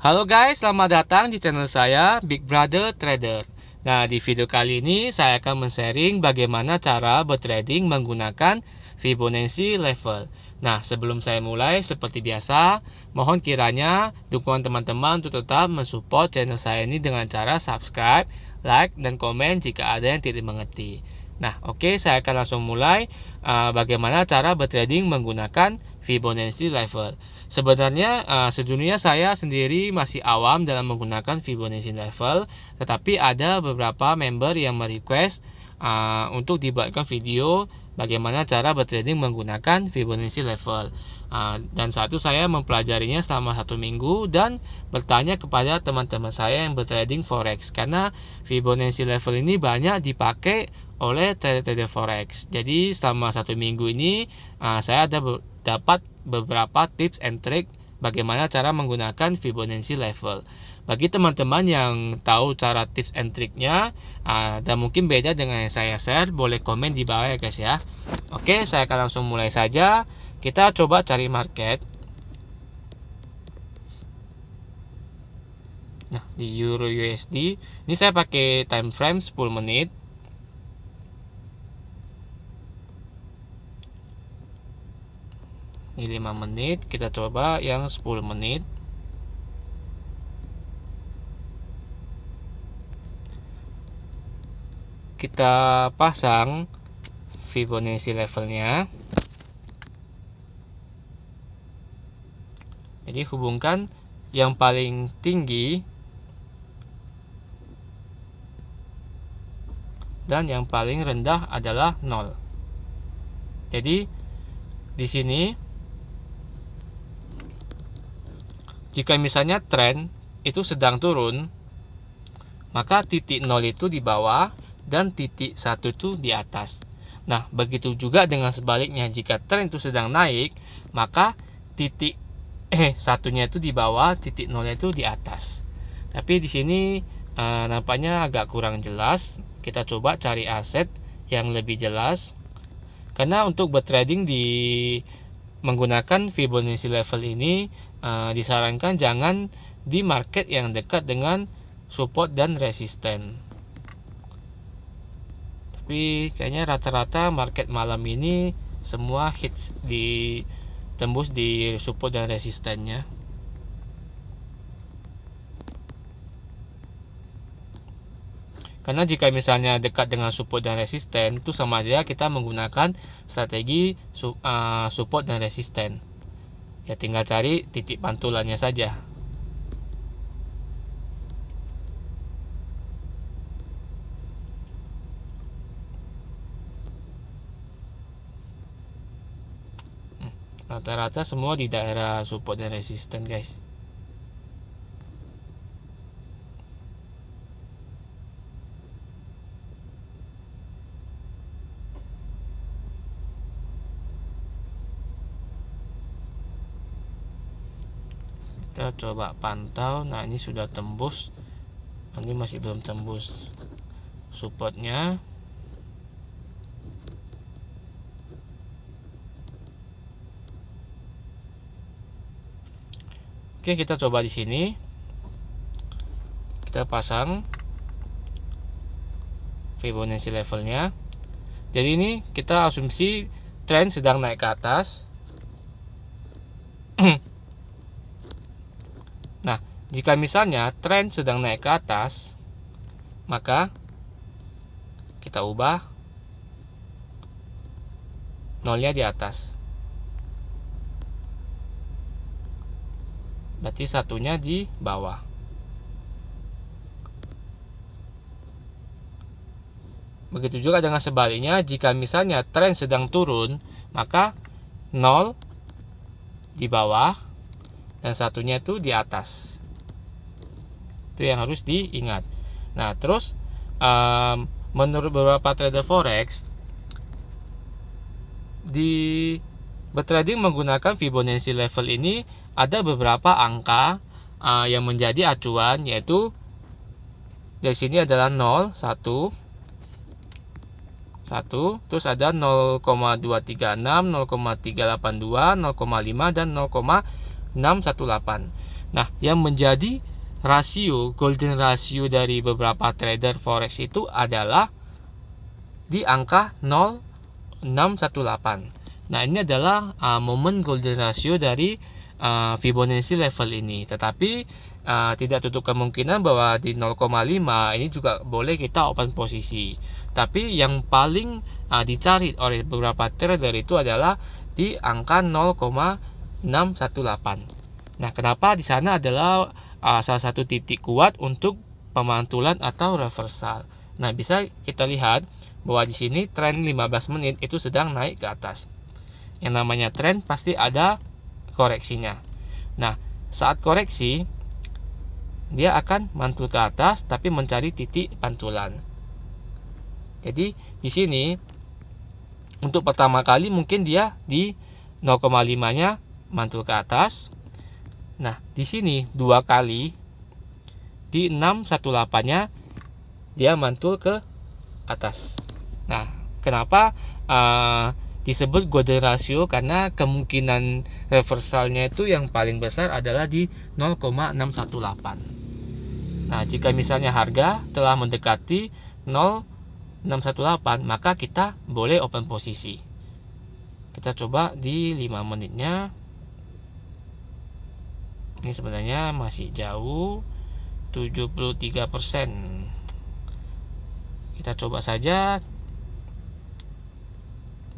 Halo guys, selamat datang di channel saya Big Brother Trader. Nah, di video kali ini saya akan men-sharing bagaimana cara bertrading menggunakan Fibonacci level. Nah, sebelum saya mulai, seperti biasa, mohon kiranya dukungan teman-teman untuk tetap mensupport channel saya ini dengan cara subscribe, like, dan komen jika ada yang tidak mengerti. Nah, oke, saya akan langsung mulai bagaimana cara bertrading menggunakan Fibonacci level. Sebenarnya sejujurnya saya sendiri masih awam dalam menggunakan Fibonacci level, tetapi ada beberapa member yang merequest untuk dibuatkan video bagaimana cara bertrading menggunakan Fibonacci level. Dan saat itu saya mempelajarinya selama 1 minggu dan bertanya kepada teman-teman saya yang bertrading forex, karena Fibonacci level ini banyak dipakai oleh trader forex. Jadi selama 1 minggu ini saya dapat beberapa tips and trick bagaimana cara menggunakan Fibonacci level. Bagi teman-teman yang tahu cara tips and triknya dan mungkin beda dengan yang saya share, boleh komen di bawah ya guys ya. Oke, saya akan langsung mulai saja. Kita coba cari market. Nah, di Euro USD ini saya pakai time frame 10 menit. Ini 5 menit, kita coba yang 10 menit. Kita pasang Fibonacci levelnya. Jadi hubungkan yang paling tinggi dan yang paling rendah adalah 0. Jadi di sini jika misalnya tren itu sedang turun, maka titik 0 itu di bawah dan titik 1 itu di atas. Nah, begitu juga dengan sebaliknya, jika tren itu sedang naik, maka titik satunya itu di bawah, titik 0 itu di atas. Tapi di sini nampaknya agak kurang jelas. Kita coba cari aset yang lebih jelas. Karena untuk bertrading menggunakan Fibonacci level ini disarankan jangan di market yang dekat dengan support dan resisten. Tapi kayaknya rata-rata market malam ini semua hits tembus di support dan resistennya. Karena jika misalnya dekat dengan support dan resisten, itu sama saja kita menggunakan strategi support dan resisten. Ya tinggal cari titik pantulannya saja. Rata-rata semua di daerah support dan resisten guys. Kita coba pantau. Nah, ini sudah tembus, ini masih belum tembus supportnya. Oke, kita coba di sini. Kita pasang Fibonacci levelnya. Jadi ini kita asumsi tren sedang naik ke atas. Nah, jika misalnya tren sedang naik ke atas, maka kita ubah nolnya di atas. Berarti satunya di bawah. Begitu juga dengan sebaliknya, jika misalnya tren sedang turun, maka 0 di bawah dan satunya itu di atas. Itu yang harus diingat. Nah, terus menurut beberapa trader forex, di bertrading menggunakan Fibonacci level ini ada beberapa angka yang menjadi acuan, yaitu dari sini adalah 0, 1, terus ada 0,236, 0,382, 0,5 dan 0,618. Nah, yang menjadi golden ratio dari beberapa trader forex itu adalah di angka 0,618. Nah, ini adalah momen golden ratio dari Fibonacci level ini. Tetapi tidak tutup kemungkinan bahwa di 0,5 ini juga boleh kita open posisi. Tapi yang paling dicari oleh beberapa trader itu adalah di angka 0,618. Nah, kenapa di sana adalah salah satu titik kuat untuk pemantulan atau reversal. Nah, bisa kita lihat bahwa di sini tren 15 menit itu sedang naik ke atas. Yang namanya tren pasti ada koreksinya. Nah, saat koreksi dia akan mantul ke atas tapi mencari titik pantulan. Jadi di sini untuk pertama kali mungkin dia di 0,5-nya mantul ke atas. Nah, di sini dua kali di 618-nya dia mantul ke atas. Nah, kenapa disebut golden ratio? Karena kemungkinan reversalnya itu yang paling besar adalah di 0,618. Nah, jika misalnya harga telah mendekati 0,618, maka kita boleh open posisi. Kita coba di 5 menitnya. Ini sebenarnya masih jauh, 73%. Kita coba saja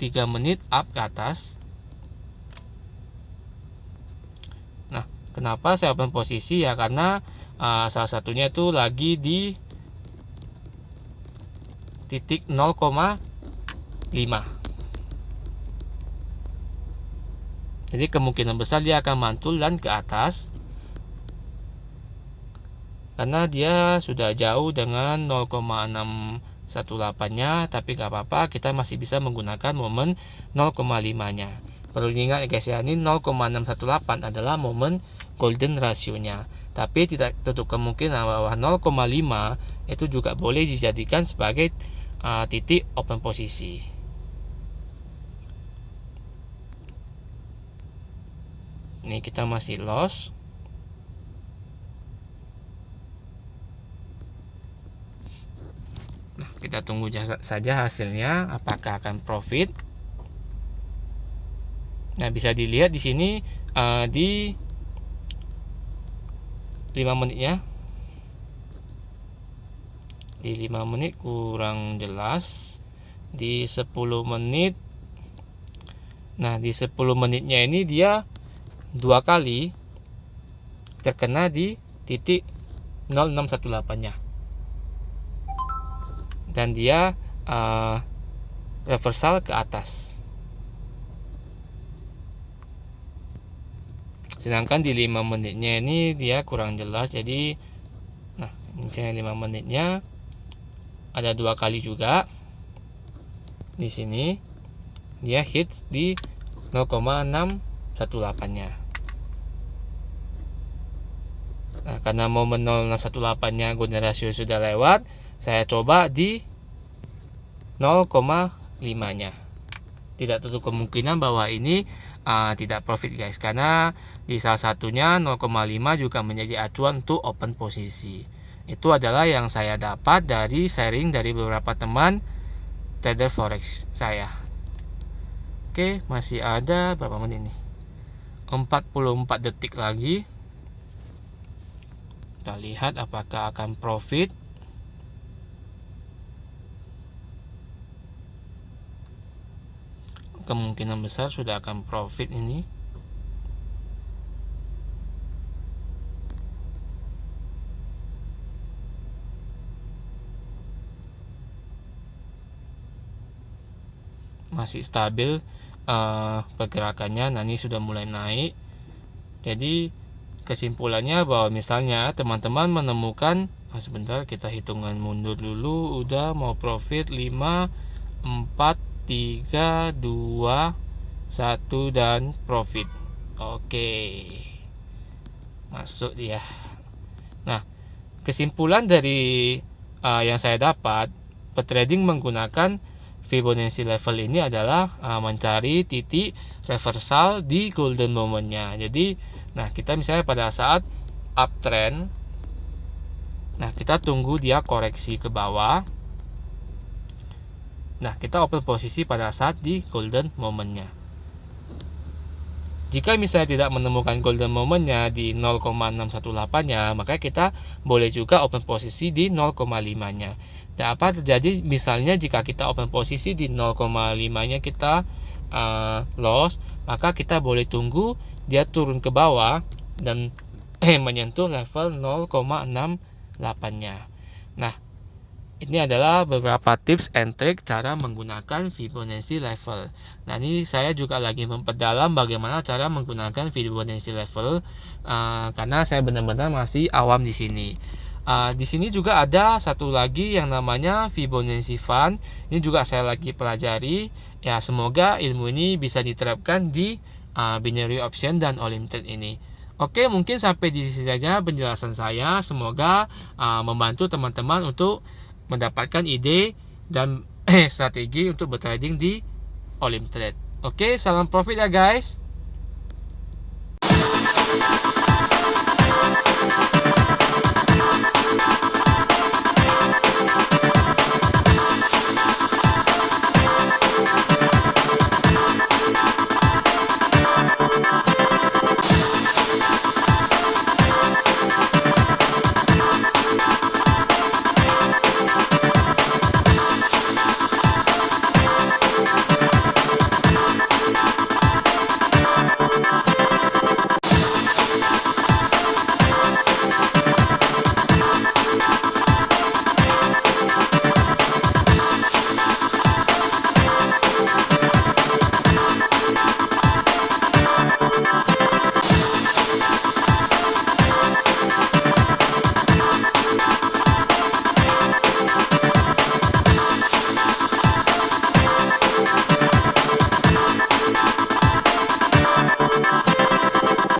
3 menit up ke atas. Nah, kenapa saya open posisi ya? Karena salah satunya itu lagi di titik 0,5. Jadi kemungkinan besar dia akan mantul dan ke atas, karena dia sudah jauh dengan 0,618-nya, tapi nggak apa-apa, kita masih bisa menggunakan momen 0,5-nya. Perlu diingat ya guys ya, ini 0,618 adalah momen golden ratio-nya. Tapi tidak tutup kemungkinan bahwa 0,5 itu juga boleh dijadikan sebagai titik open posisi. Ini kita masih loss. Nah, kita tunggu saja hasilnya apakah akan profit. Nah, bisa dilihat di sini di 5 menitnya. Di 5 menit kurang jelas. Di 10 menit. Nah, di 10 menitnya ini dia dua kali terkena di titik 0,618-nya. Dan dia reversal ke atas. Sedangkan di 5 menitnya ini dia kurang jelas. Jadi nah, ini 5 menitnya ada dua kali juga. Di sini dia hits di 0,618-nya. Nah, karena momen 0,618-nya golden ratio sudah lewat, saya coba di 0,5-nya. Tidak tutup kemungkinan bahwa ini tidak profit guys, karena di salah satunya 0,5 juga menjadi acuan untuk open posisi. Itu adalah yang saya dapat dari sharing dari beberapa teman trader forex saya. Oke, masih ada berapa menit nih? 44 detik lagi. Kita lihat apakah akan profit. Kemungkinan besar sudah akan profit ini. Masih stabil pergerakannya. Nah, ini sudah mulai naik. Jadi kesimpulannya bahwa misalnya teman-teman menemukan, sebentar kita hitungan mundur dulu, udah mau profit 5, 4, 3, 2, 1 dan profit. Oke, masuk dia. Nah, kesimpulan dari yang saya dapat, petrading menggunakan Fibonacci level ini adalah mencari titik reversal di golden momennya. Jadi Nah, kita misalnya pada saat uptrend, nah kita tunggu dia koreksi ke bawah. Nah, kita open posisi pada saat di golden momennya. Jika misalnya tidak menemukan golden momennya di 0,618-nya, maka kita boleh juga open posisi di 0,5-nya. Dan apa terjadi misalnya jika kita open posisi di 0,5-nya kita loss, maka kita boleh tunggu dia turun ke bawah dan menyentuh level 0,68-nya. Nah, ini adalah beberapa tips and trick cara menggunakan Fibonacci level. Nah, ini saya juga lagi memperdalam bagaimana cara menggunakan Fibonacci level karena saya benar-benar masih awam di sini. Di sini juga ada satu lagi yang namanya Fibonacci Fund. Ini juga saya lagi pelajari. Ya, semoga ilmu ini bisa diterapkan di binary option dan all trade ini. Oke, mungkin sampai di sini saja penjelasan saya. Semoga membantu teman-teman untuk mendapatkan ide dan strategi untuk bertrading di all trade. Oke, salam profit ya guys.